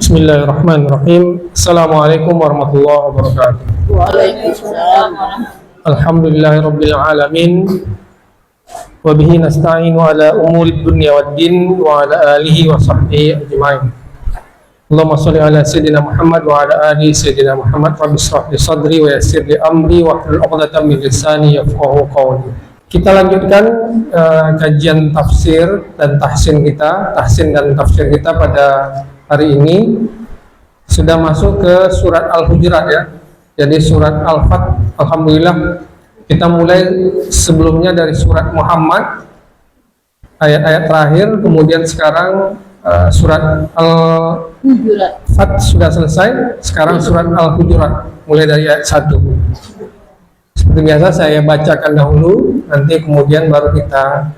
Bismillahirrahmanirrahim. Assalamualaikum warahmatullahi wabarakatuh. Waalaikumsalam. Alhamdulillahirabbil alamin. Wa bihi nasta'inu ala umuri dunya waddin wa ala alihi wa sahbihi ajma'in. Allahumma shalli ala sayyidina Muhammad wa ala ali sayyidina Muhammad. Rabbi shrah li sadri wa yassir li amri wa hlul 'uqdatam min lisani yafqahu qawli. Kita lanjutkan kajian tafsir dan tahsin kita pada hari ini. Sudah masuk ke surat Al-Hujurat ya. Jadi surat Al-Fat, alhamdulillah kita mulai sebelumnya dari surat Muhammad ayat-ayat terakhir, kemudian sekarang surat Al-Fat sudah selesai, sekarang surat Al-Hujurat mulai dari ayat 1. Seperti biasa saya bacakan dahulu, nanti kemudian baru kita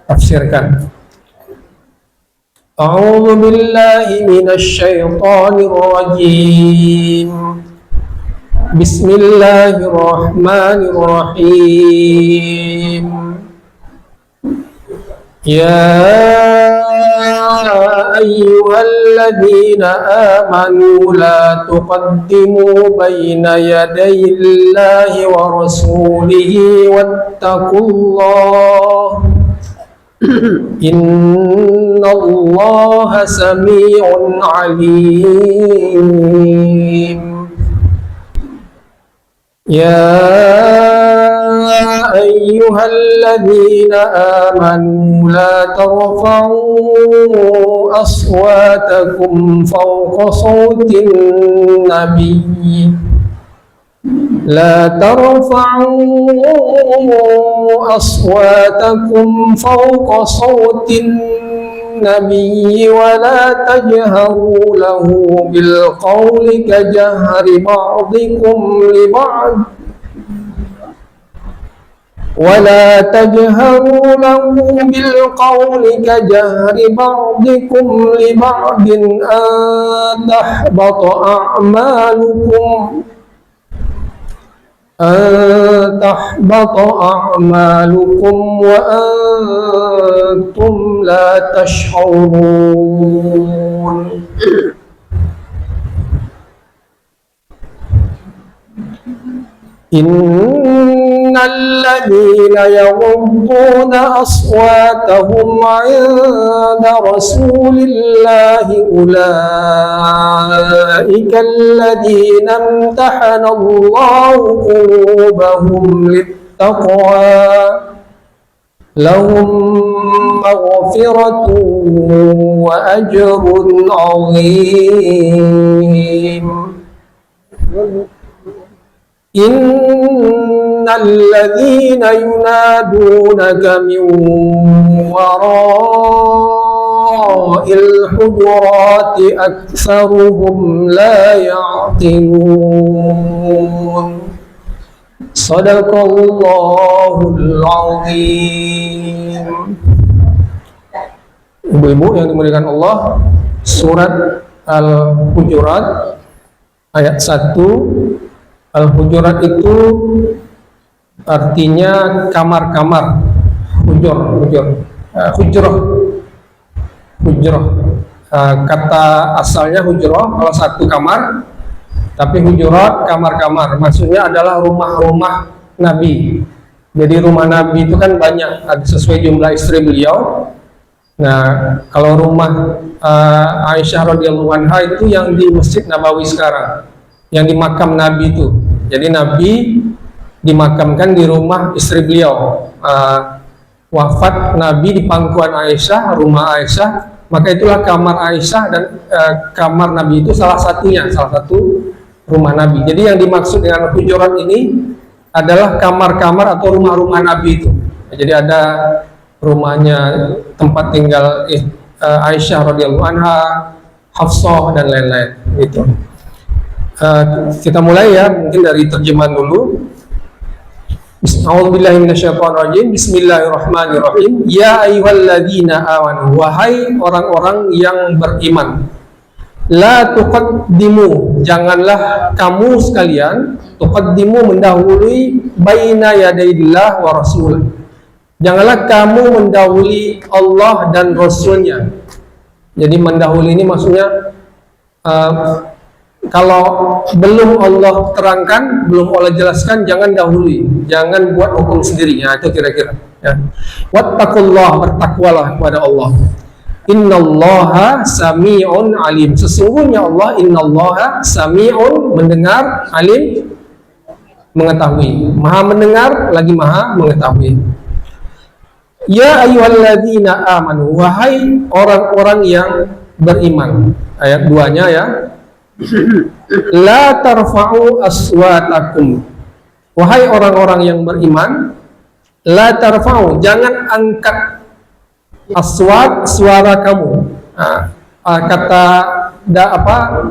tafsirkan. A'udzu billahi minasy syaithanir rajim. Bismillahirrahmanirrahim. Ya ayyuhalladzina amanu la tuqaddimu baina yadayillahi wa rasulihi wattaqullaha innallaha sami'un 'alim. Ya ayyuhalladzina amanu la tarfa'u aswatakum fawqa sawtin nabiy. لا ترفعوا أصواتكم فوق صوت النبي ولا تجهروا له بالقول كجهر بعضكم لبعض أن تحبط أعمالكم وأنتم لا تشعرون. إن الذين يغضون أصواتهم عند رسول الله أولئك الذين امتحن الله قلوبهم للتقوى لهم مغفرة وأجر عظيم. إن الذين ينادونك من وراء الحجرات أكثرهم لا يعقلون. صدق الله العظيم. Ibu-ibu yang dimuliakan Allah, surat Al-Hujurat ayat 1. Al-Hujurat itu artinya kamar-kamar, hujrah. Kata asalnya hujrah kalau satu kamar, tapi hujurat kamar-kamar, maksudnya adalah rumah-rumah Nabi. Jadi rumah Nabi itu kan banyak, ada sesuai jumlah istri beliau. Nah, kalau rumah Aisyah radhiyallahu anha itu yang di Masjid Nabawi sekarang, yang di makam Nabi itu. Jadi Nabi dimakamkan di rumah istri beliau. Wafat Nabi di pangkuan Aisyah, rumah Aisyah, maka itulah kamar Aisyah, dan kamar Nabi itu salah satu rumah Nabi. Jadi yang dimaksud dengan hujurat ini adalah kamar-kamar atau rumah-rumah Nabi itu. Jadi ada rumahnya tempat tinggal Aisyah radhiyallahu anha, Hafsah dan lain-lain gitu. Kita mulai ya, mungkin dari terjemahan dulu. A'udzubillahiminasyaitonirrajim. Bismillahirrahmanirrahim. Ya ayyuhalladzina amanu, wahai orang-orang yang beriman. La tuqaddimu, janganlah kamu sekalian, tuqaddimu mendahului, baina yadaillah wa rasul. Janganlah kamu mendahului Allah dan Rasulnya. Jadi mendahului ini maksudnya kalau belum Allah terangkan, belum Allah jelaskan, jangan dahului, jangan buat hukum sendiri. Ya, itu kira-kira. Ya. Wattaqullah, bertakwalah kepada Allah. Innallaha sami'un alim. Sesungguhnya Allah, innallaha sami'un, mendengar, alim, mengetahui. Maha mendengar lagi maha mengetahui. Ya ayyuhalladzina amanu, wahai orang-orang yang beriman. Ayat 2-nya ya. La tarfa'u aswatakum. Wahai orang-orang yang beriman, la tarfa'u, jangan angkat aswat, suara kamu. Kata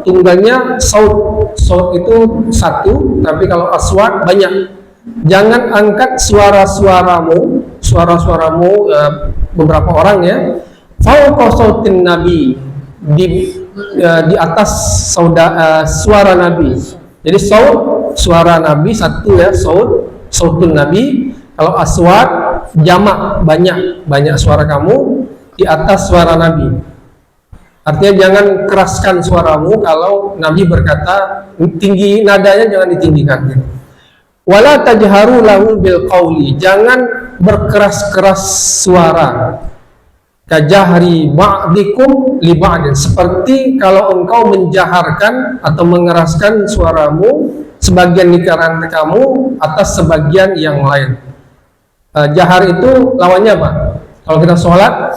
tunggalnya saut. Saut itu satu, tapi kalau aswat banyak. Jangan angkat suara-suaramu, beberapa orang ya. Fauqa sautin nabi, di atas suara Nabi. Jadi suara Nabi satu ya, sautun Nabi. Kalau aswat jamak, banyak suara kamu di atas suara Nabi. Artinya jangan keraskan suaramu kalau Nabi berkata, tinggi nadanya jangan ditinggikan. Wala tajharu lahu bil qauli, jangan berkeras-keras suara. Kajahri ba'dikum li ba'din, seperti kalau engkau menjaharkan atau mengeraskan suaramu sebagian di kalangan kamu atas sebagian yang lain. Jahar itu lawannya apa? Kalau kita sholat,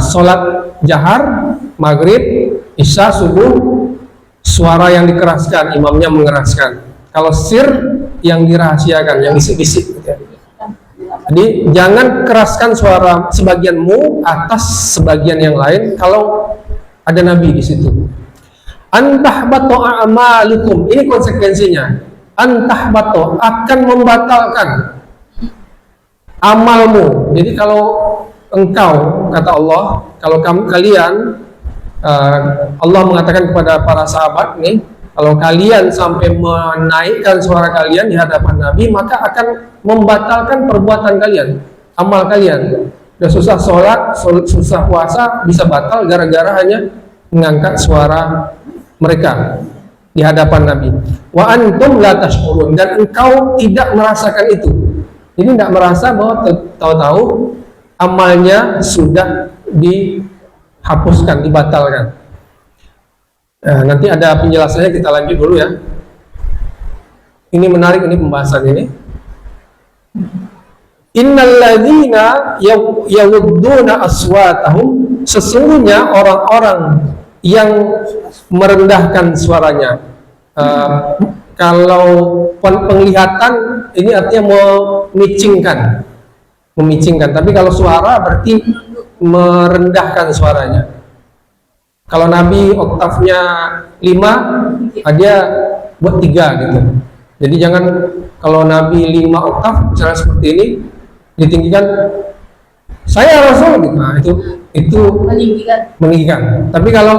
sholat jahar, maghrib, isya, subuh, suara yang dikeraskan, imamnya mengeraskan. Kalau sir, yang dirahasiakan, yang bisik-bisik. Jadi jangan keraskan suara sebagianmu atas sebagian yang lain kalau ada Nabi di situ. Antahbatu a'malukum, ini konsekuensinya. Antahbatu, akan membatalkan amalmu. Jadi kalau engkau, kata Allah, kalau kalian, Allah mengatakan kepada para sahabat nih, kalau kalian sampai menaikkan suara kalian di hadapan Nabi, maka akan membatalkan perbuatan kalian, amal kalian. Udah susah sholat, susah puasa, bisa batal gara-gara hanya mengangkat suara mereka di hadapan Nabi. Wa antum la tashkurun, dan engkau tidak merasakan itu. Jadi tidak merasa bahwa tahu-tahu amalnya sudah dihapuskan, dibatalkan. Nah, nanti ada penjelasannya, kita lanjut dulu ya. Ini menarik, ini pembahasan ini. Innalladzina yawudduna aswatahum, sesungguhnya orang-orang yang merendahkan suaranya. Kalau penglihatan ini artinya memicingkan. Tapi kalau suara berarti merendahkan suaranya. Kalau Nabi oktavnya 5, dia buat 3 gitu. Jadi jangan kalau Nabi 5 oktav misalnya seperti ini ditinggikan, saya Rasul gitu. Nah, itu meninggikan. Tapi kalau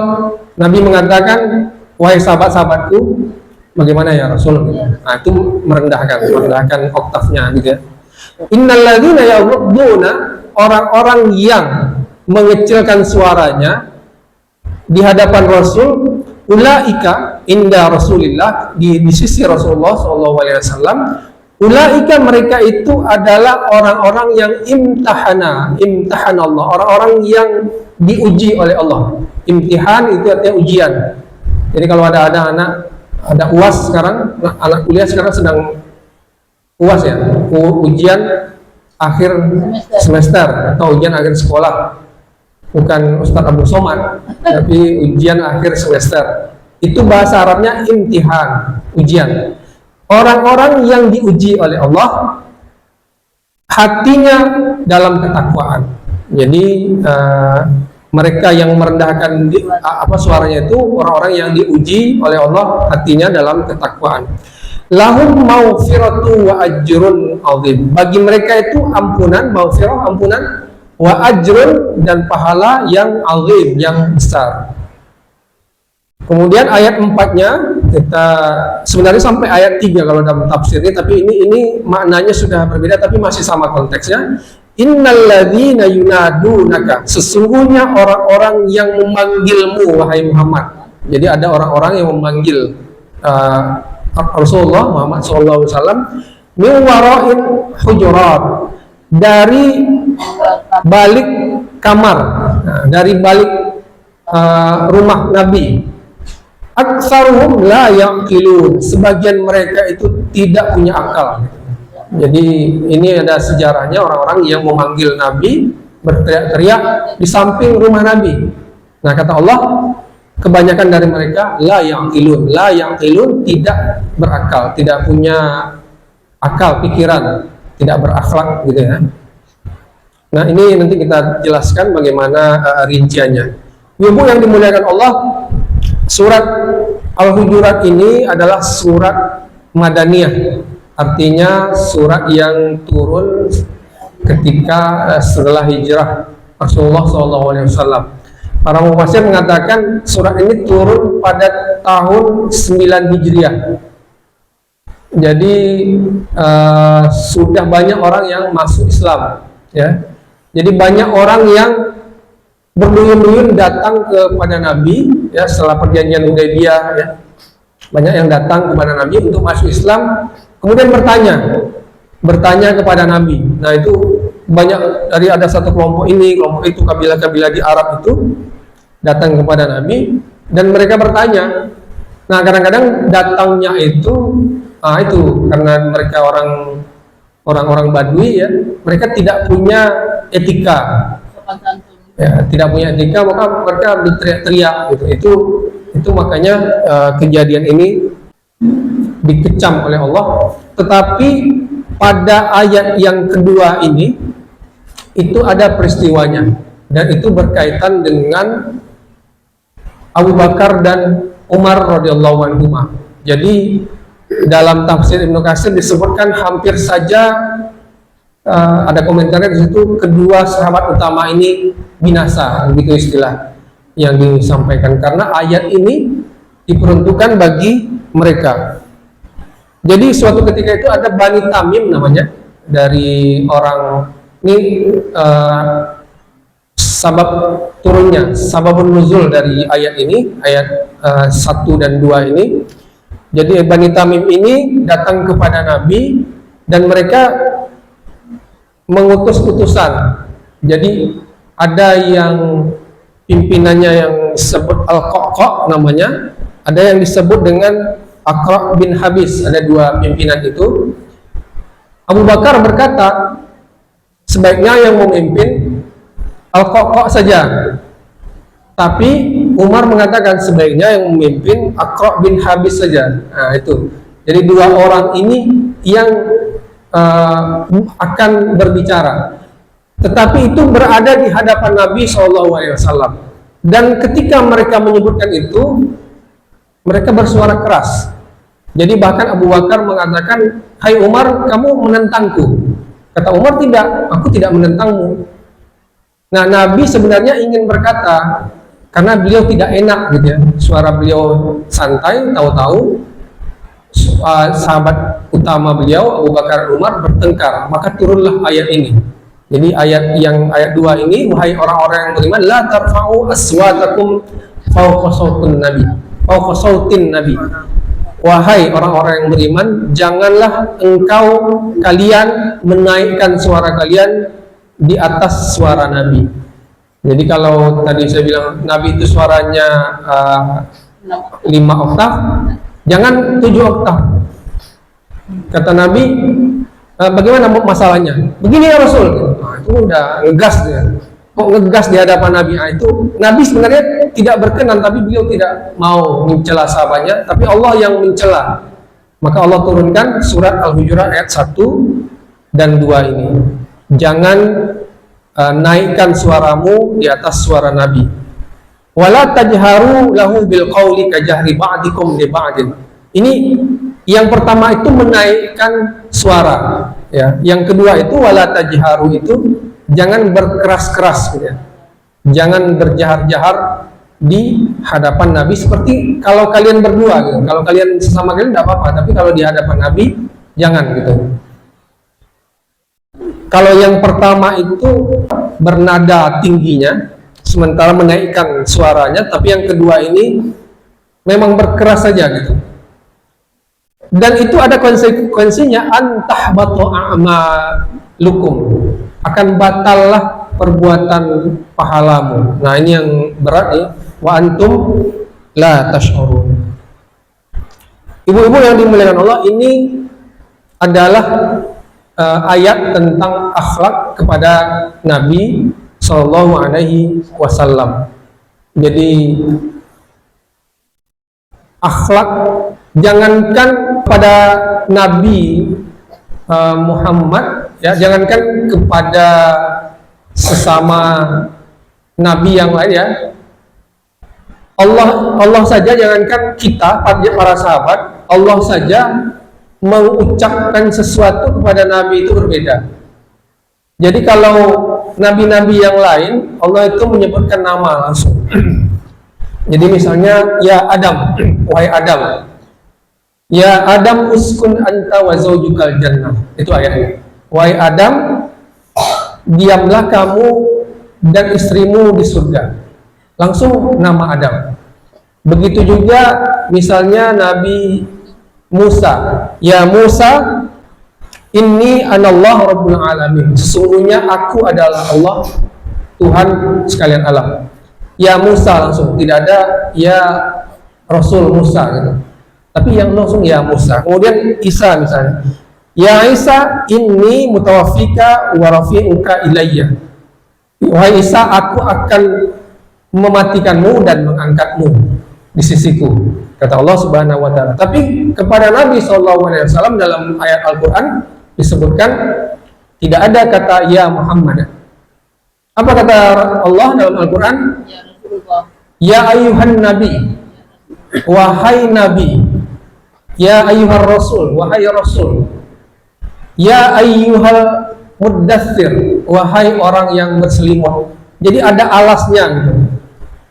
Nabi mengatakan, wahai sahabat-sahabatku, bagaimana ya Rasul? Gitu. Nah, itu merendahkan oktavnya gitu ya. Innalladzina yaghudduna, orang-orang yang mengecilkan suaranya di hadapan Rasul, ulaika inda Rasulillah, di sisi Rasulullah SAW, ulaika, mereka itu adalah orang-orang yang imtahan Allah, orang-orang yang diuji oleh Allah. Imtihan itu artinya ujian. Jadi kalau ada anak, ada UAS sekarang, anak kuliah sekarang sedang UAS ya, ujian akhir semester atau ujian akhir sekolah. Bukan Ustadz Abdul Somad, tapi ujian akhir semester. Itu bahasa Arabnya imtihan, ujian. Orang-orang yang diuji oleh Allah, hatinya dalam ketakwaan. Jadi mereka yang merendahkan suaranya itu orang-orang yang diuji oleh Allah, hatinya dalam ketakwaan. Lahum maghfiratu wa ajrun azim. Bagi mereka itu ampunan, maghfirah, ampunan, wa ajrun, dan pahala yang azim, yang besar. Kemudian ayat 4-nya kita sebenarnya sampai ayat 3 kalau dalam tafsir ini, tapi ini maknanya sudah berbeda tapi masih sama konteksnya. Innalladzina yunadunaka, sesungguhnya orang-orang yang memanggilmu wahai Muhammad. Jadi ada orang-orang yang memanggil Rasulullah Muhammad SAW min wara'in hujurat, dari balik kamar, dari balik rumah Nabi. Aktsaruhum la yaqilun, sebagian mereka itu tidak punya akal. Jadi ini ada sejarahnya orang-orang yang memanggil Nabi, berteriak-teriak di samping rumah Nabi. Nah, kata Allah, kebanyakan dari mereka la yaqilun, tidak berakal, tidak punya akal, pikiran, tidak berakhlak gitu ya. Nah, ini nanti kita jelaskan bagaimana rinciannya. Ibu yang dimuliakan Allah, surat Al-Hujurat ini adalah surat Madaniyah, artinya surat yang turun ketika setelah hijrah Rasulullah SAW. Para mufassir mengatakan surat ini turun pada tahun 9 Hijriah. Jadi sudah banyak orang yang masuk Islam, ya. Jadi banyak orang yang berduyun-duyun datang kepada Nabi, ya, setelah perjanjian Hudaybiyah, ya. Banyak yang datang kepada Nabi untuk masuk Islam, kemudian bertanya kepada Nabi. Nah, itu banyak, dari ada satu kelompok ini, kelompok itu, kabilah-kabilah di Arab itu datang kepada Nabi dan mereka bertanya. Nah, kadang-kadang datangnya itu karena mereka orang-orang Badui, ya, mereka tidak punya etika, ya, tidak punya etika, maka mereka berteriak-teriak gitu. Itu makanya kejadian ini dikecam oleh Allah. Tetapi pada ayat yang kedua ini itu ada peristiwanya, dan itu berkaitan dengan Abu Bakar dan Umar radhiyallahu anhuma. Jadi dalam tafsir Ibnu Katsir disebutkan hampir saja ada komentarnya di situ, kedua sahabat utama ini binasa, begitu istilah yang disampaikan, karena ayat ini diperuntukkan bagi mereka. Jadi suatu ketika itu ada Bani Tamim namanya, dari orang ini sabab turunnya, sababun nuzul dari ayat ini, ayat 1 dan 2 ini. Jadi Bani Tamim ini datang kepada Nabi dan mereka mengutus utusan. Jadi ada yang pimpinannya yang disebut Al-Qaqqa namanya, ada yang disebut dengan Aqra' bin Habis, ada dua pimpinan itu. Abu Bakar berkata, sebaiknya yang memimpin Al-Qaqqa saja. Tapi Umar mengatakan sebaiknya yang memimpin Aqra' bin Habis saja. Nah, itu. Jadi dua orang ini yang akan berbicara. Tetapi itu berada di hadapan Nabi SAW. Dan ketika mereka menyebutkan itu, mereka bersuara keras. Jadi bahkan Abu Bakar mengatakan, "Hai Umar, kamu menentangku." Kata Umar, "Tidak, aku tidak menentangmu." Nah, Nabi sebenarnya ingin berkata, karena beliau tidak enak gitu ya, suara beliau santai, tahu-tahu sahabat utama beliau Abu Bakar dan Umar bertengkar, maka turunlah ayat ini. Jadi ayat 2 ini, wahai orang-orang yang beriman, la tarfa'u aswatakum fawqa sautin nabi. Wahai orang-orang yang beriman, janganlah kalian menaikkan suara kalian di atas suara Nabi. Jadi kalau tadi saya bilang Nabi itu suaranya 5 oktav, jangan 7 oktav. Kata Nabi, bagaimana masalahnya? Begini ya Rasul. Nah, itu udah ngegas dia. Kok ngegas di hadapan Nabi? Nah, itu Nabi sebenarnya tidak berkenan, tapi beliau tidak mau mencela sahabatnya, tapi Allah yang mencela. Maka Allah turunkan surat Al-Hujurat ayat 1 dan 2 ini. Jangan naikkan suaramu di atas suara Nabi. Wala tajharu lahu bil qawli kajahri ba'dikum li ba'din. Ini yang pertama itu menaikkan suara, ya. Yang kedua itu wala tajharu, itu jangan berkeras-keras, ya. Jangan berjahar-jahar di hadapan Nabi seperti kalau kalian berdua gitu. Kalau kalian sesama kalian tidak apa-apa, tapi kalau di hadapan Nabi jangan gitu. Kalau yang pertama itu bernada tingginya, sementara menaikkan suaranya, tapi yang kedua ini memang berkeras saja gitu. Dan itu ada konsekuensinya, antahbatu a'malukum, akan batallah perbuatan pahalamu. Nah ini yang berat ya, wa antum la tash'urun. Ibu-ibu yang dimuliakan Allah, ini adalah ayat tentang akhlak kepada Nabi Shallallahu Alaihi Wasallam. Jadi akhlak, jangankan pada Nabi Muhammad, ya, jangankan kepada sesama Nabi yang lain ya. Allah saja, jangankan kita para sahabat, Allah saja mengucapkan sesuatu kepada Nabi itu berbeda. Jadi kalau Nabi-Nabi yang lain, Allah itu menyebutkan nama langsung. Jadi misalnya, ya Adam, wahai Adam, ya Adam uskun anta wa zaujukal jannah, itu ayatnya. Wahai Adam, diamlah kamu dan istrimu di surga. Langsung nama Adam. Begitu juga misalnya Nabi Musa, ya Musa, inni anallah rabbul alamin, sesungguhnya aku adalah Allah, Tuhan sekalian alam. Ya Musa, langsung, tidak ada ya Rasul Musa gitu, tapi yang langsung ya Musa. Kemudian Isa misalnya, ya Isa, inni mutawaffika wa rafi'uka ilayya, wahai Isa, aku akan mematikanmu dan mengangkatmu di sisiku, kata Allah Subhanahu wa taala. Tapi kepada Nabi SAW dalam ayat Al-Qur'an disebutkan tidak ada kata ya Muhammad. Apa kata Allah dalam Al-Qur'an? Ya ayyuhan nabi, wahai nabi. Ya ayyuhar rasul, wahai rasul. Ya ayyuhal muddathir, wahai orang yang berselimut. Jadi ada alasnya gitu.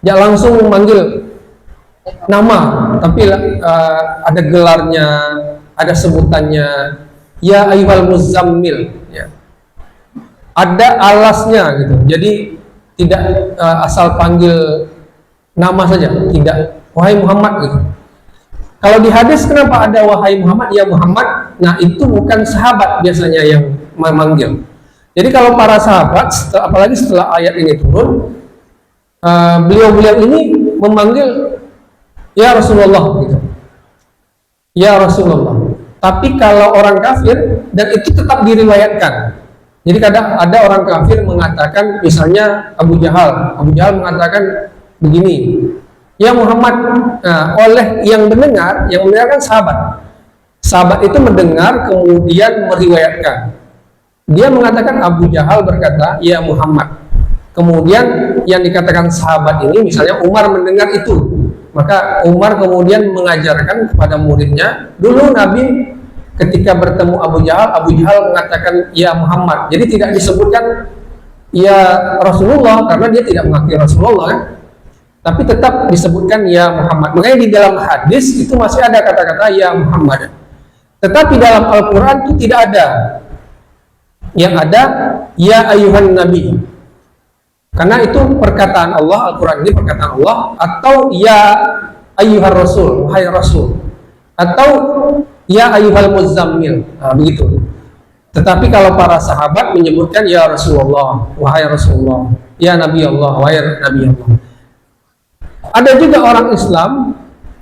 Jangan langsung memanggil nama, tapi ada gelarnya, ada sebutannya. Ya ayyuhal muzammil, ya. Ada alasnya gitu. Jadi tidak asal panggil nama saja, tidak wahai Muhammad gitu. Kalau di hadis kenapa ada wahai Muhammad, ya Muhammad? Nah itu bukan sahabat biasanya yang memanggil. Jadi kalau para sahabat, apalagi setelah ayat ini turun, beliau-beliau ini memanggil ya Rasulullah gitu. Ya Rasulullah. Tapi kalau orang kafir, dan itu tetap diriwayatkan. Jadi kadang ada orang kafir mengatakan, misalnya Abu Jahal mengatakan begini, ya Muhammad. Nah, oleh yang mendengar kan sahabat itu mendengar kemudian meriwayatkan. Dia mengatakan, Abu Jahal berkata ya Muhammad. Kemudian yang dikatakan sahabat ini, misalnya Umar mendengar itu, maka Umar kemudian mengajarkan kepada muridnya. Dulu Nabi ketika bertemu Abu Jahal mengatakan ya Muhammad. Jadi tidak disebutkan ya Rasulullah karena dia tidak mengakui Rasulullah kan? Tapi tetap disebutkan ya Muhammad. Makanya di dalam hadis itu masih ada kata-kata ya Muhammad. Tetapi dalam Al-Quran itu tidak ada. Yang ada ya ayuhan nabi. Karena itu perkataan Allah, Al-Quran ini perkataan Allah. Atau ya ayuhar rasul, wahai rasul. Atau ya ayuhal muzammil. Nah, begitu. Tetapi kalau para sahabat menyebutkan ya Rasulullah, wahai Rasulullah, ya Nabi Allah, wahai Nabi Allah. Ada juga orang Islam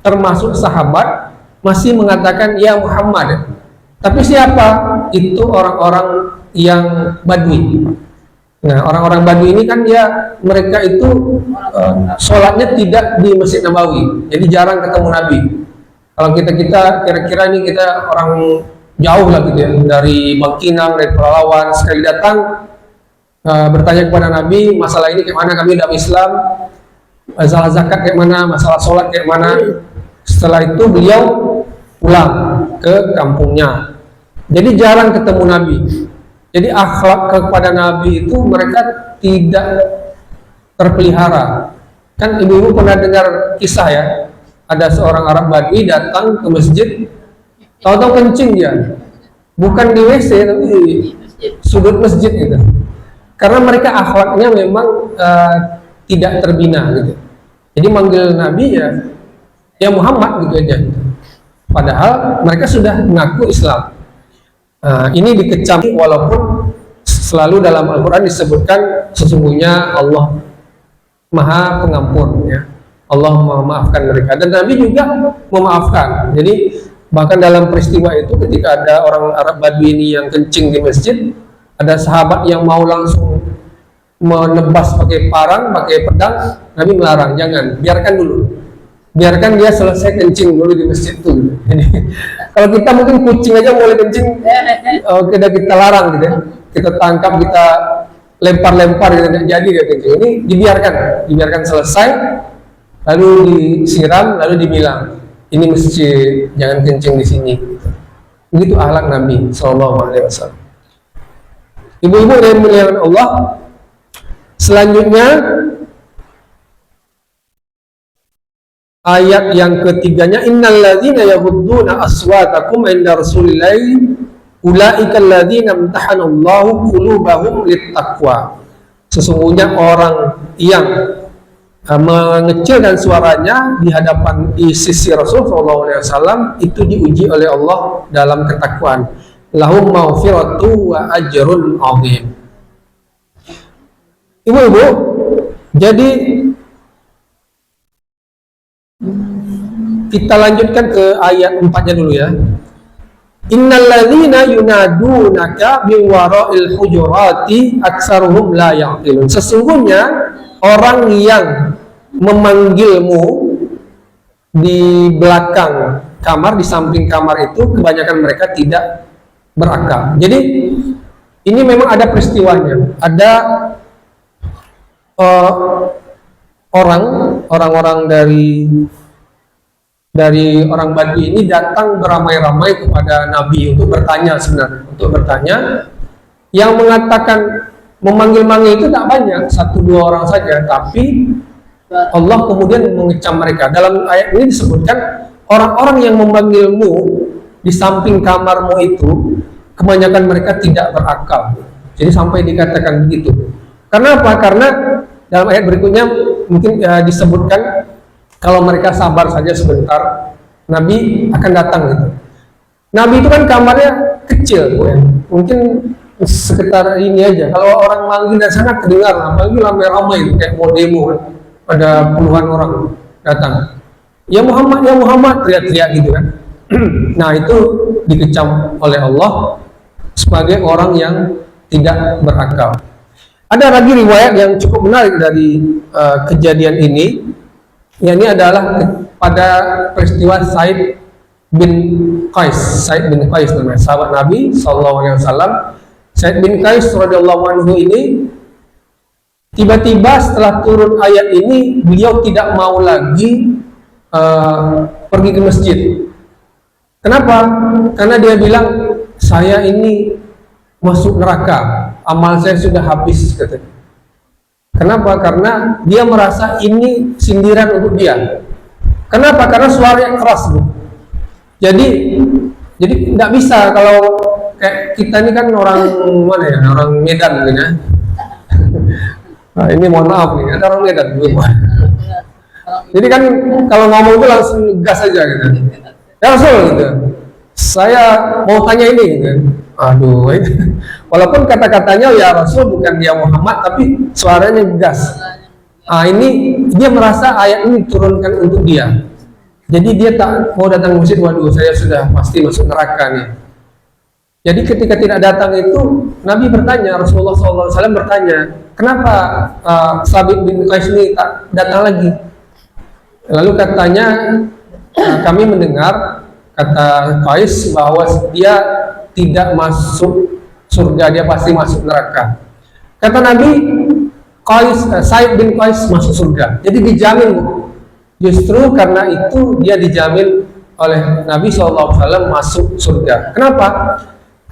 termasuk sahabat masih mengatakan ya Muhammad. Tapi siapa? Itu orang-orang yang Badui. Nah, orang-orang Badui ini kan ya mereka itu sholatnya tidak di Masjid Nabawi, jadi jarang ketemu Nabi. Kalau kita kira-kira ini kita orang jauh lah gitu ya, dari Bangkinang, dari Pelalawan, sekali datang bertanya kepada Nabi masalah ini kayak mana, kami dalam Islam, masalah zakat kayak mana, masalah sholat kayak mana. Setelah itu beliau pulang ke kampungnya, jadi jarang ketemu Nabi. Jadi akhlak kepada Nabi itu mereka tidak terpelihara. Kan ibu-ibu pernah dengar kisah ya, ada seorang Arab Badui datang ke masjid, tahu-tahu kencing dia, bukan di WC tapi di sudut masjid gitu. Karena mereka akhlaknya memang tidak terbina gitu. Jadi manggil Nabi ya Muhammad gitu aja. Padahal mereka sudah mengaku Islam. Ini dikecam walaupun selalu dalam Al-Quran disebutkan sesungguhnya Allah Maha Pengampun, ya. Allah memaafkan mereka, dan Nabi juga memaafkan. Jadi bahkan dalam peristiwa itu ketika ada orang Arab Badui ini yang kencing di masjid, ada sahabat yang mau langsung menebas pakai parang, pakai pedang. Nabi melarang, jangan, biarkan dulu, biarkan dia selesai kencing dulu di masjid itu. Jadi kalau kita mungkin kucing aja mulai kencing, kita larang gitu ya. Kita tangkap, kita lempar-lempar gitu, tidak jadi dia kencing. Ini dibiarkan selesai, lalu disiram, lalu dibilang, ini masjid, jangan kencing di sini. Begitu akhlak Nabi SAW. Ibu-ibu yang dimuliakan Allah, selanjutnya ayat yang ketiganya, innal ladzina yaghudduna aswatakum inda rasulillahi ulaika alladzina imtahanallahu qulubahum littaqwa. Sesungguhnya orang yang mengecilkan suaranya di sisi Rasul SAW itu diuji oleh Allah dalam ketakwaan. Lahum maghfiratu wa ajrun 'azim. Ibu-ibu, jadi kita lanjutkan ke ayat 4-nya dulu ya. Innal ladzina yunadunaka min wara'il hujurati aktsaruhum la yaqilun. Sesungguhnya orang yang memanggilmu di belakang kamar, di samping kamar itu, kebanyakan mereka tidak berakal. Jadi ini memang ada peristiwanya. Ada orang-orang dari orang Badui ini datang beramai-ramai kepada Nabi untuk bertanya, yang mengatakan memanggil-manggil itu tak banyak, 1-2 orang saja, tapi Allah kemudian mengecam mereka. Dalam ayat ini disebutkan orang-orang yang memanggilmu di samping kamarmu itu, kebanyakan mereka tidak berakal. Jadi sampai dikatakan begitu. Karena apa? Karena dalam ayat berikutnya mungkin disebutkan kalau mereka sabar saja sebentar, Nabi akan datang gitu. Nabi itu kan kamarnya kecil, ya. Mungkin sekitar ini aja. Kalau orang manggil dari sana kedengar, apalagi ramai-ramai kayak mau demo, ada puluhan orang datang. Ya Muhammad, teriak-teriak gitu kan. Nah itu dikecam oleh Allah sebagai orang yang tidak berakal. Ada lagi riwayat yang cukup menarik dari kejadian ini. Ya, ini adalah pada peristiwa Said bin Qais namanya, sahabat Nabi SAW. Said bin Qais radhiyallahu anhu ini tiba-tiba setelah turun ayat ini, beliau tidak mau lagi pergi ke masjid. Kenapa? Karena dia bilang, saya ini masuk neraka, amal saya sudah habis, katanya. Kenapa? Karena dia merasa ini sindiran untuk dia. Kenapa? Karena suaranya keras, Bu. Jadi nggak bisa kalau kayak kita ini kan orang mana ya? Orang Medan gitu ya. Nah, ini mohon maaf nih, ada orang Medan Bu. Jadi kan kalau ngomong itu langsung gas aja gitu. Ya Rasul gitu. Saya mau tanya ini gitu. Aduh, walaupun kata-katanya ya Rasul bukan dia Muhammad, tapi suaranya gas. Ini dia merasa ayat ini diturunkan untuk dia. Jadi dia tak mau datang ke masjid. Waduh, saya sudah pasti masuk neraka nih. Jadi ketika tidak datang itu, Nabi bertanya, Rasulullah SAW bertanya, kenapa Sabit bin Qais ini tak datang lagi? Lalu katanya, kami mendengar kata Qais bahwa dia tidak masuk surga, dia pasti masuk neraka. Kata Nabi, Said bin Qais masuk surga. Jadi dijamin, Bu. Justru karena itu dia dijamin oleh Nabi SAW masuk surga. Kenapa?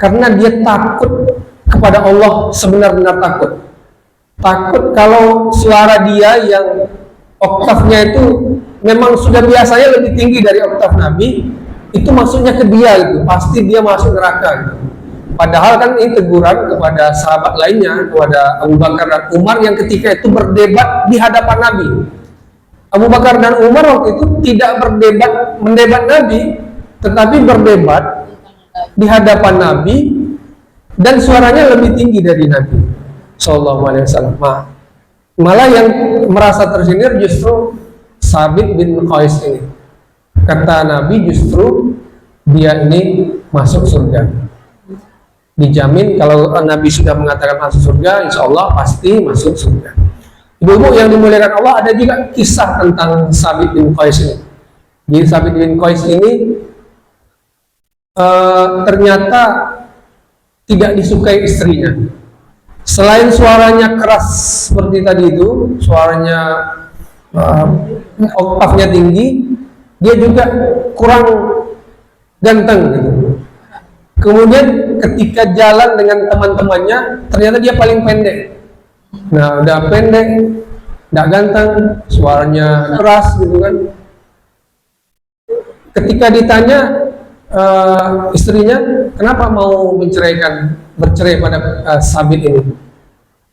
Karena dia takut kepada Allah, sebenar-benar takut. Takut kalau suara dia yang oktavnya itu memang sudah biasanya lebih tinggi dari oktav Nabi, itu maksudnya ke dia gitu, pasti dia masuk neraka gitu. Padahal kan ini teguran kepada sahabat lainnya, kepada Abu Bakar dan Umar yang ketika itu berdebat di hadapan Nabi. Abu Bakar dan Umar waktu itu tidak mendebat Nabi, tetapi berdebat di hadapan Nabi dan suaranya lebih tinggi dari Nabi Sallallahu Alaihi Wasallam. Malah yang merasa tersindir justru Sabit bin Qais ini. Kata Nabi justru dia ini masuk surga. Dijamin kalau Nabi sudah mengatakan masuk surga, insya Allah pasti masuk surga. Ibu-ibu yang dimuliakan Allah, ada juga kisah tentang Sabit bin Qais ini. Jadi Sabit bin Qais ini ternyata tidak disukai istrinya. Selain suaranya keras seperti tadi itu, suaranya oktavnya tinggi, dia juga kurang ganteng gitu. Kemudian ketika jalan dengan teman-temannya, ternyata dia paling pendek. Nah, udah pendek, nggak ganteng, suaranya keras gitu kan. Ketika ditanya istrinya, kenapa mau bercerai pada Sabit ini?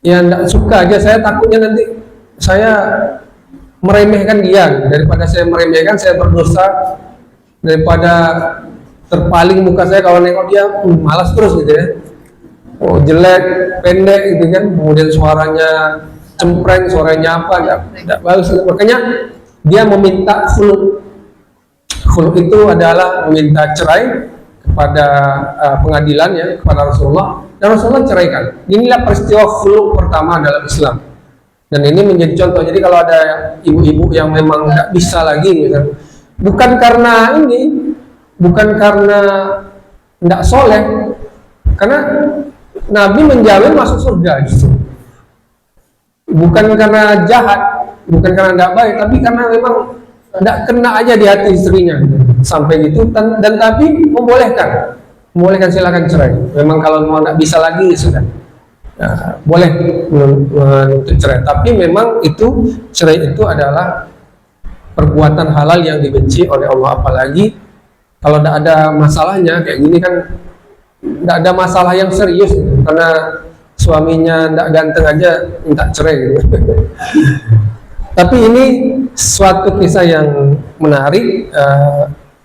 Ya nggak suka aja, saya takutnya nanti saya meremehkan dia. Daripada saya meremehkan, saya berdosa. Daripada terpaling muka saya kalau nengok dia, malas terus gitu ya. Oh jelek, pendek gitu kan, kemudian suaranya cempreng, suaranya apa, nggak bagus. Makanya dia meminta khulu. Khulu itu adalah meminta cerai kepada pengadilan ya, kepada Rasulullah, dan Rasulullah ceraikan. Inilah peristiwa khulu pertama dalam Islam. Dan ini menjadi contoh. Jadi kalau ada ibu-ibu yang memang nggak bisa lagi, gitu, bukan karena nggak soleh, karena Nabi menjamin masuk surga justru. Bukan karena jahat, bukan karena tidak baik, tapi karena memang tidak kena aja di hati istrinya. Sampai gitu, dan tapi membolehkan silakan cerai. Memang kalau mau tidak bisa lagi sudah, ya, boleh menuntut cerai. Tapi memang itu cerai itu adalah perbuatan halal yang dibenci oleh Allah. Apalagi kalau tidak ada masalahnya kayak gini kan. Tidak ada masalah yang serius gitu. Karena suaminya tidak ganteng aja minta cerai gitu. Tapi ini suatu kisah yang menarik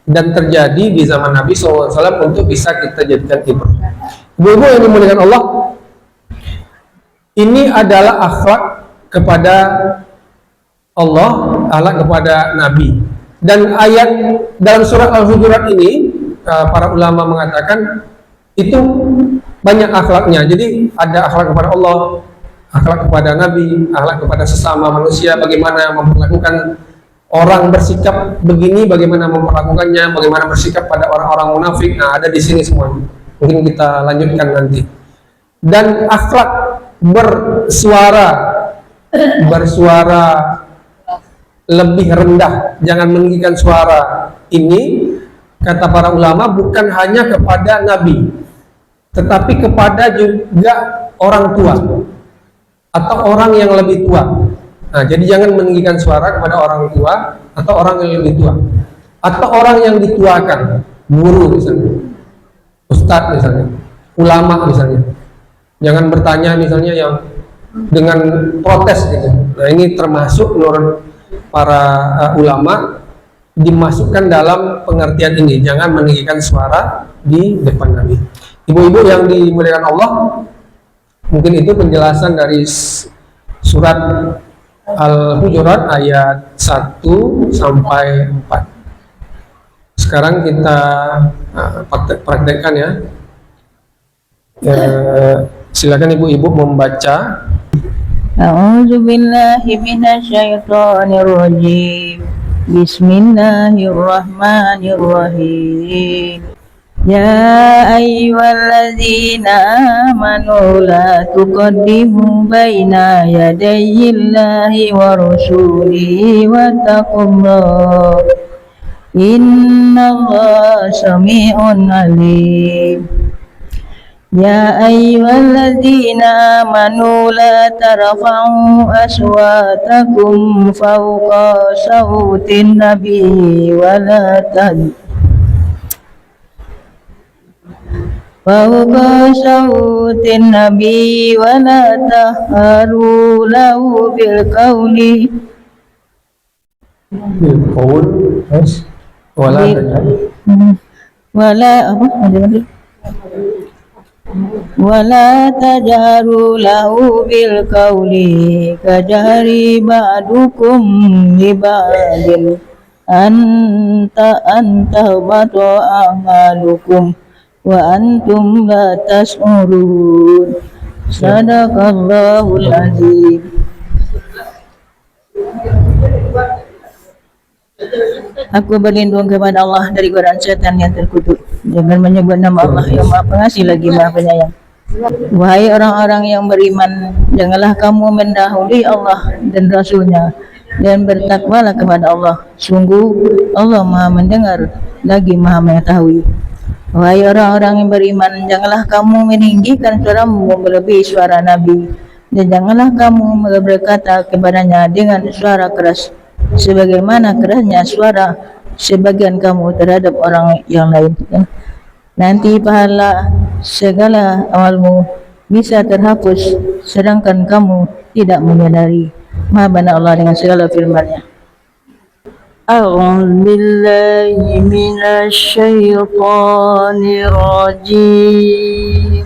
dan terjadi di zaman Nabi SAW untuk bisa kita jadikan ibrah. Ibu-ibu yang dimuliakan Allah, ini adalah akhlak kepada Allah, akhlak kepada Nabi. Dan ayat dalam surat Al-Hujurat ini para ulama mengatakan itu banyak akhlaknya. Jadi ada akhlak kepada Allah, akhlak kepada Nabi, akhlak kepada sesama manusia, bagaimana memperlakukan orang bersikap begini, bagaimana memperlakukannya, bagaimana bersikap pada orang-orang munafik. Nah, ada di sini semua. Mungkin kita lanjutkan nanti. Dan akhlak bersuara lebih rendah, jangan meninggikan suara. Ini kata para ulama bukan hanya kepada Nabi, tetapi kepada juga orang tua atau orang yang lebih tua. Nah, jadi jangan meninggikan suara kepada orang tua atau orang yang lebih tua, atau orang yang dituakan, guru misalnya, ustadz misalnya, ulama misalnya. Jangan bertanya misalnya yang dengan protes gitu. Nah, ini termasuk menurut para ulama dimasukkan dalam pengertian ini. Jangan meninggikan suara di depan Nabi. Ibu-ibu yang dimuliakan Allah, mungkin itu penjelasan dari surat Al-Hujurat ayat 1 sampai 4. Sekarang kita praktekkan ya. Silakan ibu-ibu membaca. A'udzu billahi minasyaitonir rajim. Bismillahirrahmanirrahim. Ya ayyuhalladzina amanu la tuqaddimu baina yadayillahi wa rasulihi wattaqullaha innallaha sami'un alim. Ya ayyuhalladzina amanu la tarfa'u aswatakum fawqa sawtin nabi wa la fawqa sawtin nabi wa la tahharu lahu bil qawli bil qaul, terus wala Bil- tajal. wala apa ada lagi wala tajaru lahu bil qawli kajari ba'dukum li ba'din anta batu amalukum wa antum la tas'urun. Sadaqallahul azim. Aku berlindung kepada Allah dari godaan setan yang terkutuk. Jangan menyebut nama Allah yang Maha Pengasih lagi Maha Penyayang. Wahai orang-orang yang beriman, janganlah kamu mendahului Allah dan Rasul-Nya, dan bertakwalah kepada Allah. Sungguh Allah Maha mendengar lagi Maha mengetahui. Wahai orang-orang yang beriman, janganlah kamu meninggikan suaramu melebihi suara Nabi, dan janganlah kamu berkata kepadanya dengan suara keras, sebagaimana kerasnya suara sebagian kamu terhadap orang yang lain. Nanti pahala segala amalmu bisa terhapus, sedangkan kamu tidak menyadari. Maha benar Allah dengan segala firman-Nya. A'udzu billahi minasy syaithanir rajim.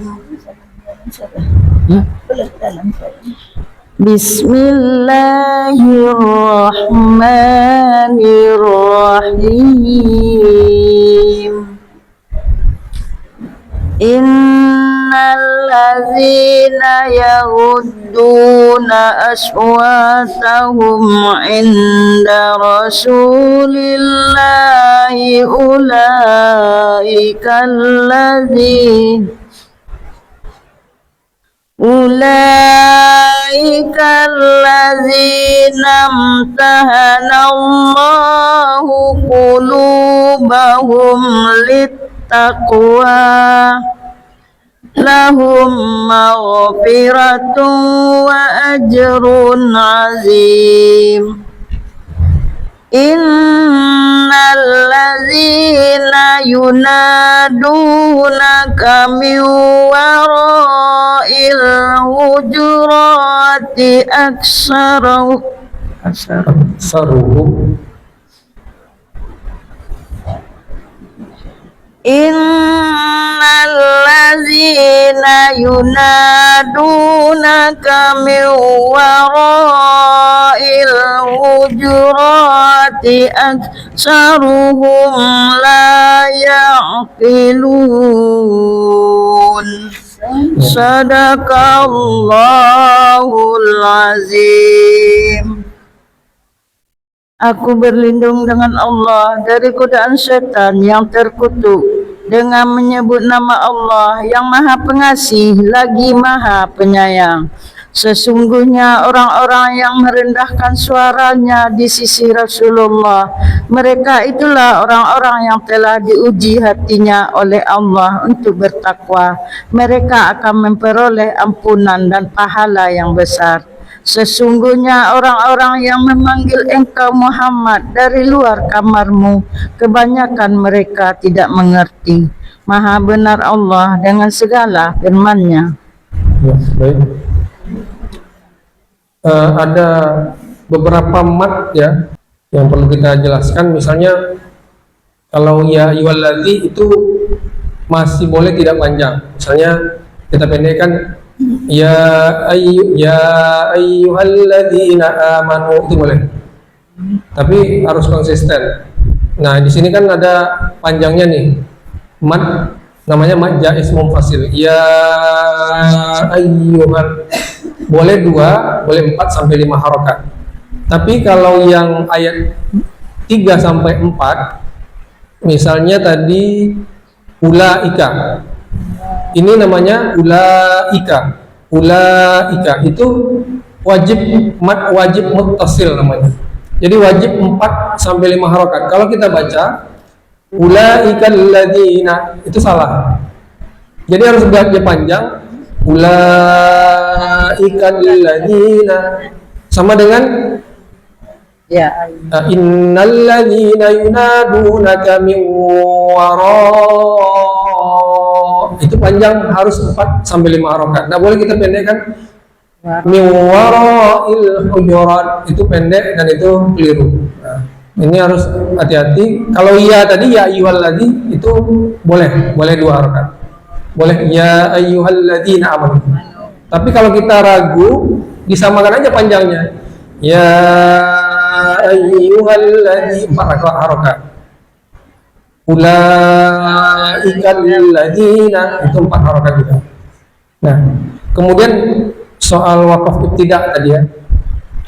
Bismillahirrahmanirrahim. Innal ladzina yaghudduna aswatahum 'inda rasulillahi ulaika alladzina amtahanallahu qulubahum littaqwa lahum maghfiratun wa ajrun azim. Innal ladzina yunadunaka min wara'il hujurati Saruhum. Innal ladzina yunadunaka min wara'il hujurati aktsaruhum la ya'qilun. Sadaqallahul azim. Aku berlindung dengan Allah dari godaan setan yang terkutuk dengan menyebut nama Allah yang Maha Pengasih lagi Maha Penyayang. Sesungguhnya orang-orang yang merendahkan suaranya di sisi Rasulullah, mereka itulah orang-orang yang telah diuji hatinya oleh Allah untuk bertakwa. Mereka akan memperoleh ampunan dan pahala yang besar. Sesungguhnya orang-orang yang memanggil engkau Muhammad dari luar kamarmu, kebanyakan mereka tidak mengerti. Maha benar Allah dengan segala firman-Nya. Ya, baik. Ada beberapa mat ya yang perlu kita jelaskan. Misalnya kalau ya ayyuhalladzina itu masih boleh tidak panjang. Misalnya kita pendekkan ya ayyuhalladzina amanu, itu boleh. Tapi harus konsisten. Nah, di sini kan ada panjangnya nih. Mat namanya mat jaiz munfasil. Ya ayyuhal, boleh 2, boleh 4 sampai 5 harokat. Tapi kalau yang ayat 3 sampai 4, misalnya tadi ulaika, ini namanya ulaika. Ulaika itu wajib mat, wajib muttasil namanya. Jadi wajib 4 sampai 5 harokat. Kalau kita baca ulaika alladzina, itu salah. Jadi harus baca panjang. Ulaika alladzina sama dengan Ya, innal ladzina yunadunaka min wara, itu panjang, harus 4 sampai 5 harokat. Nah, boleh kita pendekkan min wara'il hujurat, itu pendek dan itu keliru. Nah, Ini harus hati-hati. Kalau ya tadi ya ayyuhalladzina itu boleh dua harakat. Boleh ya ayyuhalladzina amanu. Tapi kalau kita ragu, disamakan aja panjangnya. Ya ayyuhalladzina, 4 harakat. Ulaikal ladzina, itu 4 harakat juga. Nah, kemudian soal wakaf ibtidah tadi ya.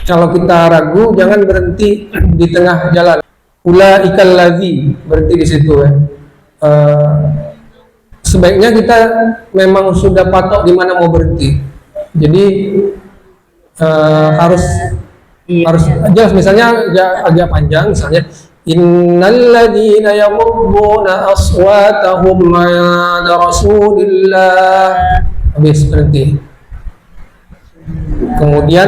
Kalau kita ragu, jangan berhenti di tengah jalan. Ulaikal ladzi, berhenti di situ ya. Sebaiknya kita memang sudah patok di mana mau berhenti. Jadi harus jelas. Misalnya agak panjang, misalnya innal ladzina yaghudduna aswatahum 'inda rasulillah, habis berhenti. Kemudian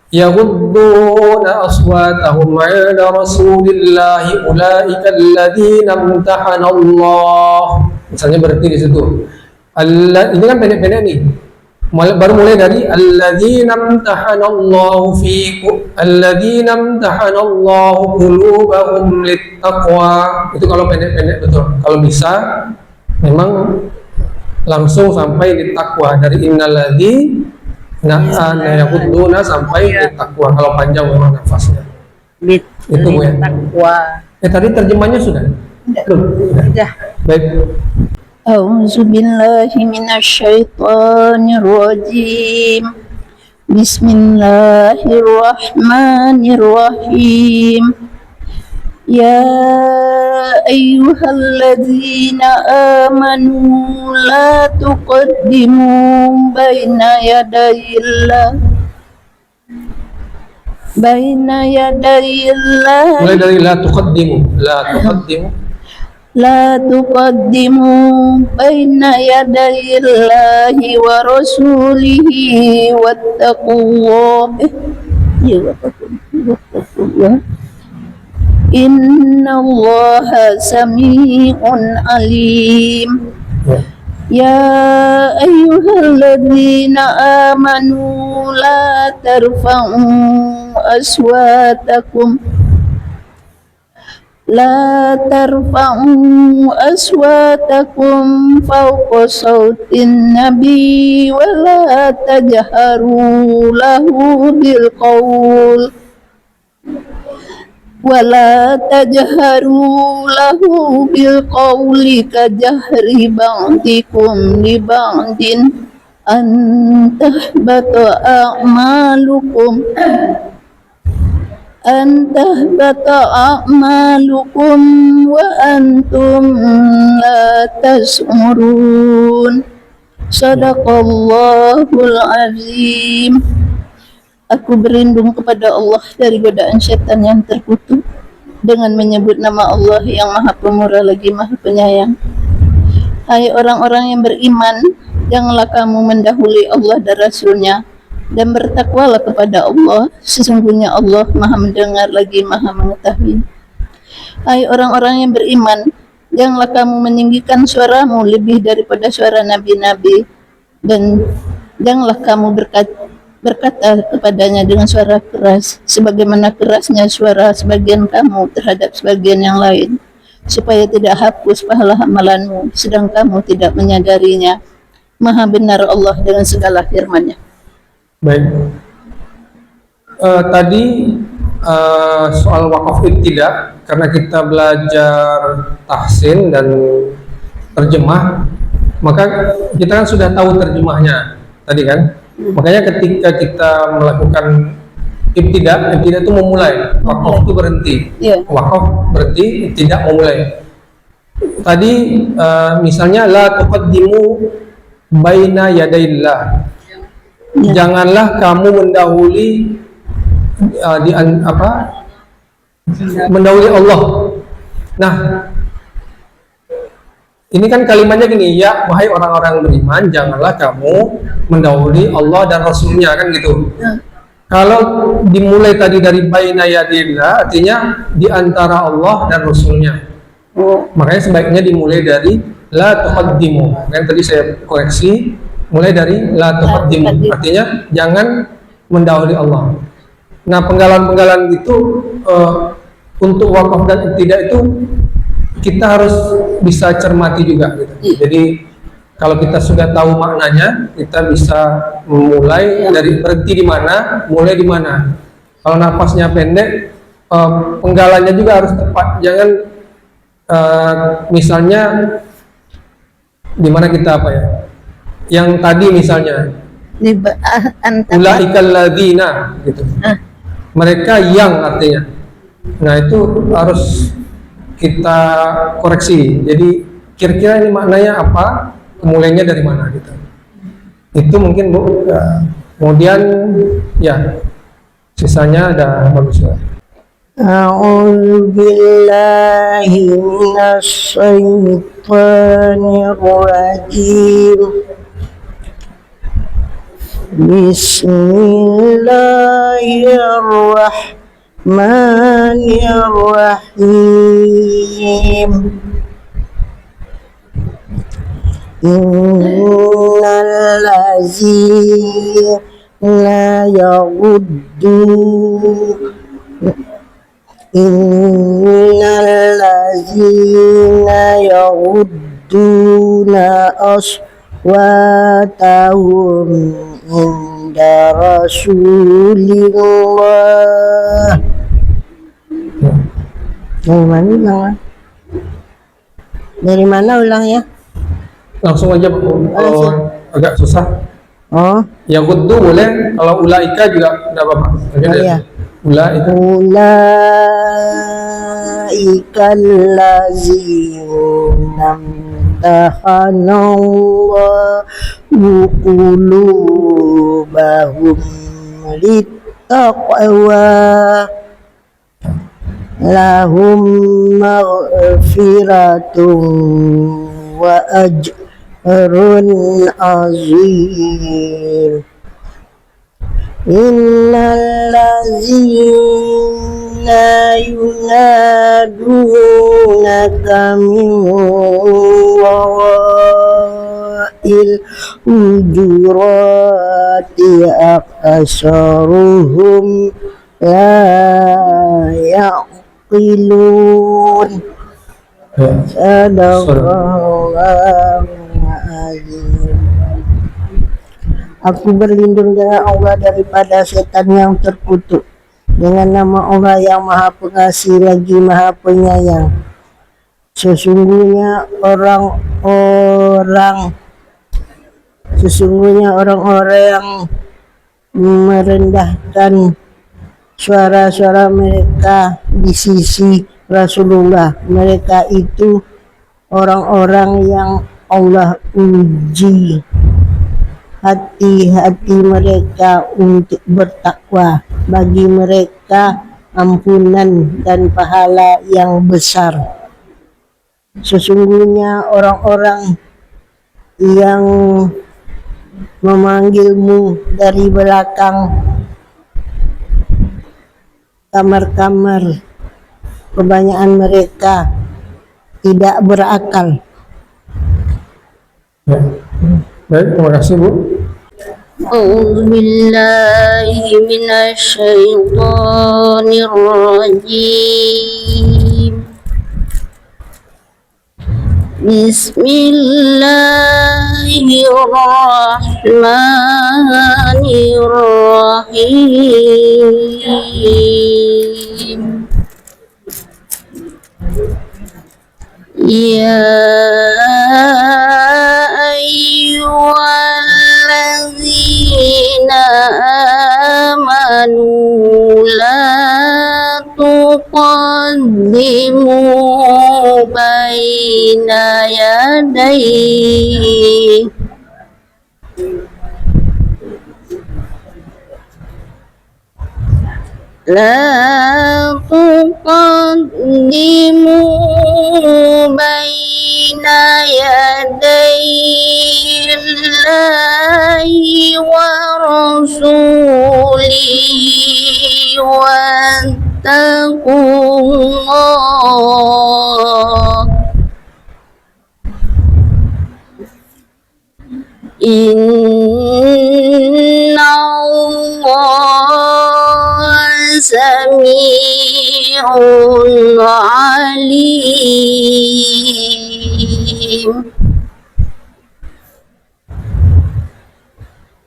yaghudduna aswatahum 'inda rasulillahi ulaikal ladzina imtahana Allah, misalnya berhenti di situ. Ini kan pendek-pendek nih. Baru mulai dari alladzina imtahana Allahu fiikum, alladzina imtahana Allahu qulubahum littaqwa. Itu kalau pendek-pendek betul. Kalau bisa memang langsung sampai di takwa, dari yaghudduna sampai di takwa. Kalau panjang memang nafasnya. Itu Bu ya. Takwa. Tadi terjemahnya sudah? Belum? Sudah. Baik. A'udzu billahi minasyaitonir rajim. Bismillahirrahmanirrahim. Ya ayyuhalladzina amanu la tuqaddimu baina yadayillah Mulai dari la tuqaddimu. La tuqaddimu baina yadayillahi wa rasulihi wattaqullah. Innallaha sami'un alim. Ya ayyuhalladzina amanu la tarfa'u aswatakum fawqa sautin nabi wa la tajharu lahu bil qawli kajahri ba'dikum li ba'din an tahbata a'malukum wa antum la tash'urun. Sadaqallahul azim. Aku berlindung kepada Allah dari godaan syaitan yang terkutuk dengan menyebut nama Allah yang Maha Pemurah lagi Maha Penyayang. Hai orang-orang yang beriman, janganlah kamu mendahului Allah dan Rasul-Nya, dan bertakwalah kepada Allah, sesungguhnya Allah Maha mendengar lagi Maha mengetahui. Hai orang-orang yang beriman, janganlah kamu meninggikan suaramu lebih daripada suara nabi-nabi, dan janganlah kamu berkata kepadanya dengan suara keras sebagaimana kerasnya suara sebagian kamu terhadap sebagian yang lain, supaya tidak hapus pahala amalanmu sedang kamu tidak menyadarinya. Maha benar Allah dengan segala firman-Nya. Baik. Tadi soal wakaf ibtidah, karena kita belajar tahsin dan terjemah, maka kita kan sudah tahu terjemahnya tadi kan. Makanya ketika kita melakukan ibtidah itu memulai, wakaf itu berhenti. Wakaf berhenti, ibtidah memulai. Tadi misalnya la tuqaddimu baina yadaillah. Janganlah kamu mendahului mendahului Allah. Nah, ini kan kalimatnya gini, ya wahai orang-orang beriman, janganlah kamu mendahului Allah dan Rasulnya, kan gitu. Kalau dimulai tadi dari baina yadillah, artinya di antara Allah dan Rasulnya. Makanya sebaiknya dimulai dari la tuqaddimu. Kan tadi saya koreksi, mulai dari la tuqaddimu, artinya jangan mendahului Allah. Nah, penggalan-penggalan itu untuk wakaf dan ibtidah itu kita harus bisa cermati juga gitu. Jadi kalau kita sudah tahu maknanya, kita bisa memulai dari berhenti di mana, mulai di mana. Kalau napasnya pendek, penggalannya juga harus tepat. Jangan misalnya di mana kita apa ya? Yang tadi misalnya ulaikal ladzina gitu. Mereka yang artinya. Nah, itu harus kita koreksi. Jadi kira-kira ini maknanya apa? Mulainya dari mana gitu. Itu mungkin Bu. Kemudian ya sisanya ada bagus ya. A'udzu billahi minasy syaithanir rajim. Bismillahirrahmanirrahim. Innal ladzina yaghuddu aswatahum inda Rasulillah. Dari mana ulang? Dari mana ulang ya? Langsung aja Bu. Kalau agak susah. Oh, Yang kudu boleh, kalau ulaika juga tidak apa-apa. iya. Ulaika. Ulaikal ladzina amtahanallahu qulubahum littaqwa lahum maghfiratun wa ajrun azim. Innal ladzina yunadunaka min wara'il hujurati aksaruhum la yaqilun. Sadaqallahu azim. Aku berlindung dengan Allah daripada setan yang terkutuk. Dengan nama Allah yang Maha Pengasih lagi Maha Penyayang. Sesungguhnya orang-orang yang merendahkan suara-suara mereka di sisi Rasulullah, mereka itu orang-orang yang Allah uji hati-hati mereka untuk bertakwa. Bagi mereka ampunan dan pahala yang besar. Sesungguhnya orang-orang yang memanggilmu dari belakang kamar-kamar, kebanyakan mereka tidak berakal. Ya. Baik, terima kasih Bu. A'udzu billahi minasy syaithanir rajim. Bismillahirrahmanirrahim. Ya ayyuhalladzina amanu la tuqaddimu baina yaday La tuqaddimu baina yadayillahi wa rasulihi wattaqullah. Inna Allah sami'un عليم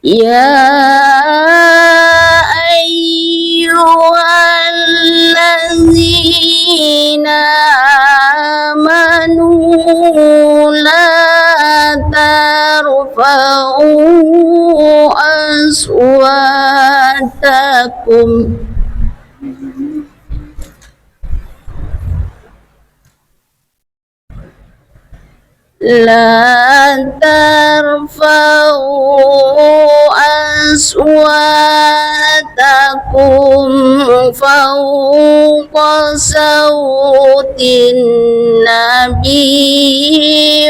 يا أيها الذين آمنوا لا ترفعوا أصواتكم لا ترفعوا أصواتكم فوق صوت النبي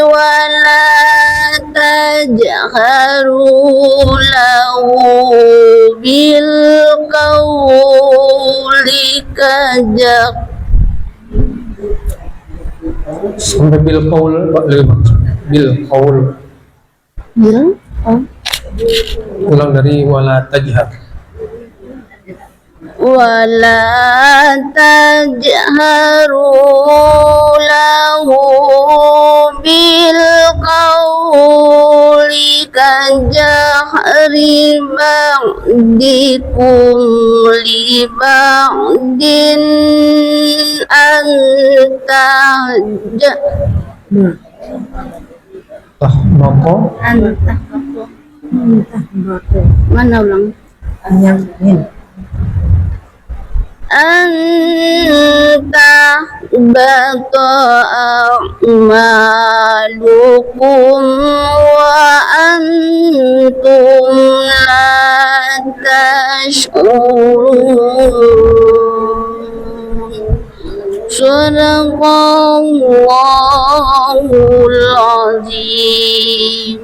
ولا تجهروا له بالقول sampai bil qaul ulang dari wala tajhar ولا تجهروا له بالقول كجهر بعضكم لبعض أن mana ulang anta a'malukum wa antum la tash'urun. Sadaqallahul azim.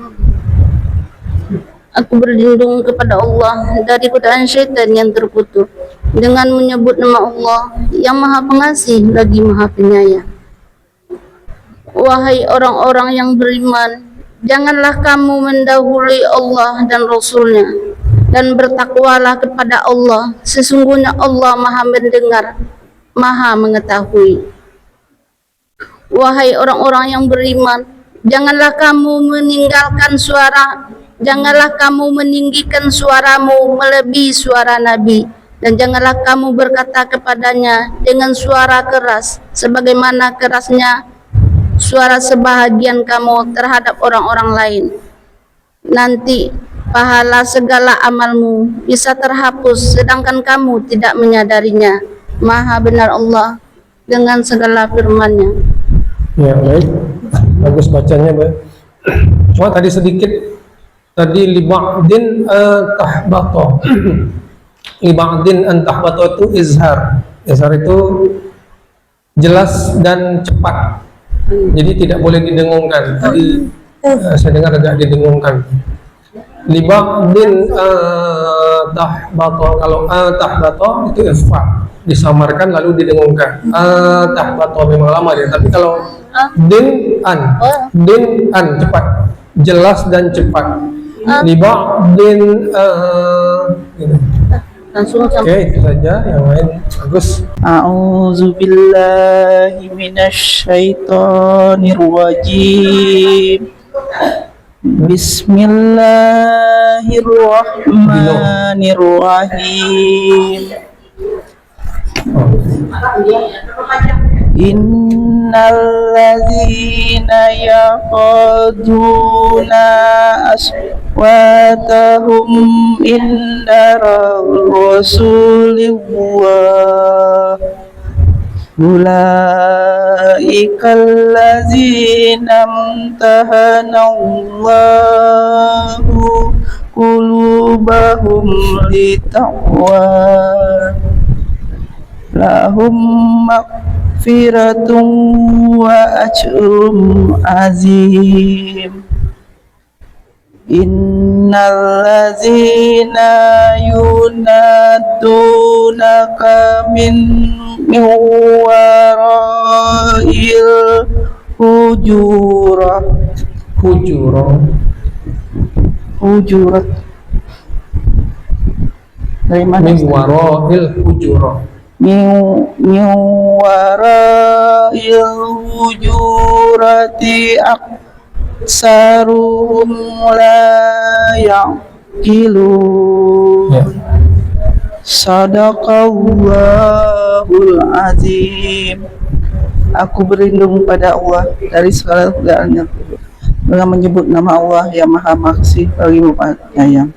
Aku berlindung kepada Allah dari godaan syaitan yang terkutuk dengan menyebut nama Allah yang Maha Pengasih lagi Maha Penyayang. Wahai orang-orang yang beriman, janganlah kamu mendahului Allah dan Rasul-Nya, dan bertakwalah kepada Allah. Sesungguhnya Allah Maha mendengar, Maha mengetahui. Wahai orang-orang yang beriman, janganlah kamu meninggikan suaramu melebihi suara Nabi, dan janganlah kamu berkata kepadanya dengan suara keras sebagaimana kerasnya suara sebahagian kamu terhadap orang-orang lain. Nanti pahala segala amalmu bisa terhapus sedangkan kamu tidak menyadarinya. Maha benar Allah dengan segala firman-Nya. Ya, baik. Bagus bacanya, baik. Cuma tadi sedikit liba'din tahbato. Liba'din tahbato itu izhar. Izhar itu jelas dan cepat. Jadi tidak boleh didengungkan. Tadi saya dengar agak didengungkan. Liba'din tahbato. Kalau tahbato itu ikhfa, disamarkan lalu didengungkan. Tahbato memang lama dia, tapi kalau din an cepat, jelas dan cepat. Liba'din Langsung Oke, itu saja. Yang lain bagus. A'udzu billahi minasyaitonir rajim. Bismillahirrahmanirrahim. Innal ladzina yaquduna aswatahum inda rasulillah ulaikal ladzina amtahanallahu qulubahum litaqwa lahum maghfiratun wa ajrun azim. Innal ladzina yunadunaka min wara'il hujurat dari mana? Min wara'il hujurat. min wara'il hujurati aksaruhum la ya'qilun. Ya. Sadaqallahul azim. Aku berlindung pada Allah dari segala kejahatannya dengan menyebut nama Allah yang Maha Maksih lagi Maha Penyayang.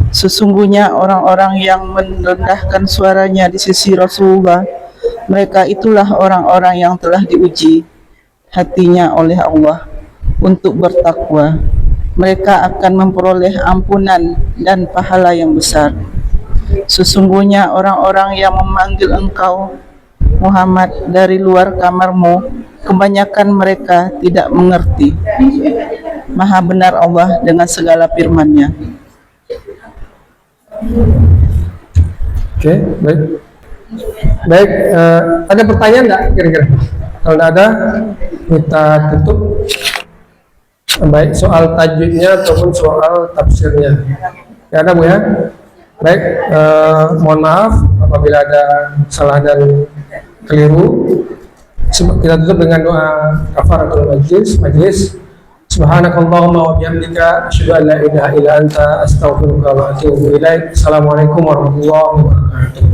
Sesungguhnya orang-orang yang merendahkan suaranya di sisi Rasulullah, mereka itulah orang-orang yang telah diuji hatinya oleh Allah untuk bertakwa. Mereka akan memperoleh ampunan dan pahala yang besar. Sesungguhnya orang-orang yang memanggil engkau Muhammad dari luar kamarmu, kebanyakan mereka tidak mengerti. Maha benar Allah dengan segala firman-Nya. Oke, baik. Baik, ada pertanyaan enggak kira-kira? Kalau tidak ada, kita tutup. Baik soal tajwidnya ataupun soal tafsirnya. Ya ada Bu ya? Baik, mohon maaf apabila ada salah dan keliru. Kita tutup dengan doa kafaratul majlis. Subhanakallahumma wa bihamdika asyhadu an la ilaha illa anta astaghfiruka wa atubu ilaik. Assalamualaikum warahmatullahi wabarakatuh.